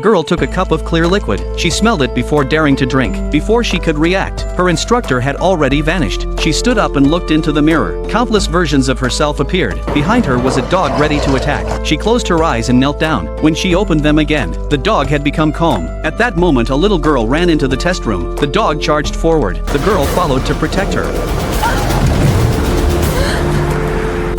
girl took a cup of clear liquid. She smelled it before daring to drink. Before she could react, her instructor had already vanished. She stood up and looked into the mirror. Countless versions of herself appeared. Behind her was a dog ready to attack. She closed her eyes and knelt down. When she opened them again, the dog had become calm. At that moment, a little girl ran into the test room. The dog charged forward. The girl followed to protect her.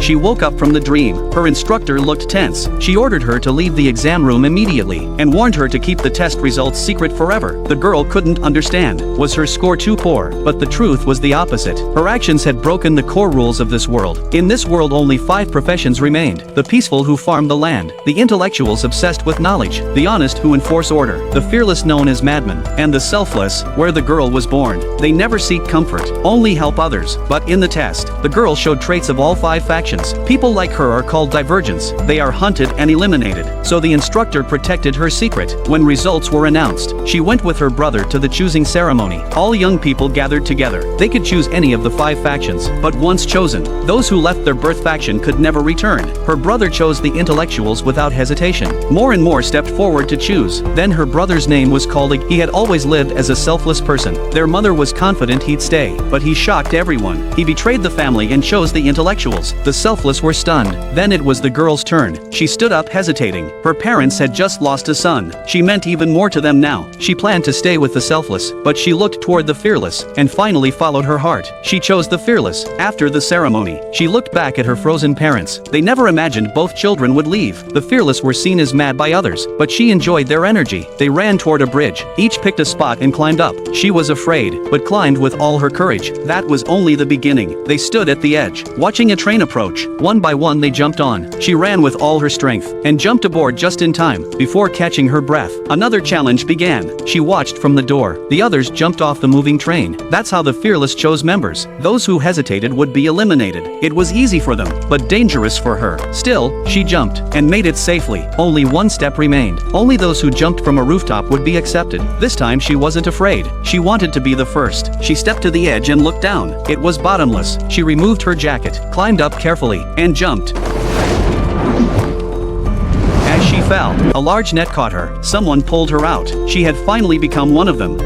She woke up from the dream. Her instructor looked tense. She ordered her to leave the exam room immediately and warned her to keep the test results secret forever. The girl couldn't understand. Was her score too poor? But the truth was the opposite. Her actions had broken the core rules of this world. In this world, only 5 professions remained: the peaceful who farm the land, the intellectuals obsessed with knowledge, the honest who enforce order, the fearless known as madmen, and the selfless, where the girl was born. They never seek comfort, only help others. But in the test, the girl showed traits of all 5 factions. People like her are called divergents. They are hunted and eliminated. So the instructor protected her secret. When results were announced, she went with her brother to the choosing ceremony. All young people gathered together. They could choose any of the 5 factions, but once chosen, those who left their birth faction could never return. Her brother chose the intellectuals without hesitation. More and more stepped forward to choose. Then her brother's name was called. He had always lived as a selfless person. Their mother was confident he'd stay, but he shocked everyone. He betrayed the family and chose the intellectuals. The selfless were stunned. Then it was the girl's turn. She stood up hesitating. Her parents had just lost a son. She meant even more to them now. She planned to stay with the selfless, but she looked toward the fearless and finally followed her heart. She chose the fearless. After the ceremony, she looked back at her frozen parents. They never imagined both children would leave. The fearless were seen as mad by others, but she enjoyed their energy. They ran toward a bridge. Each picked a spot and climbed up. She was afraid, but climbed with all her courage. That was only the beginning. They stood at the edge, watching a train approach. One by one they jumped on. She ran with all her strength and jumped aboard just in time. Before catching her breath, another challenge began. She watched from the door. The others jumped off the moving train. That's how the fearless chose members. Those who hesitated would be eliminated. It was easy for them, but dangerous for her. Still, she jumped and made it safely. Only one step remained. Only those who jumped from a rooftop would be accepted. This time she wasn't afraid. She wanted to be the first. She stepped to the edge and looked down. It was bottomless. She removed her jacket, climbed up carefully, and jumped. As she fell, a large net caught her. Someone pulled her out. She had finally become one of them.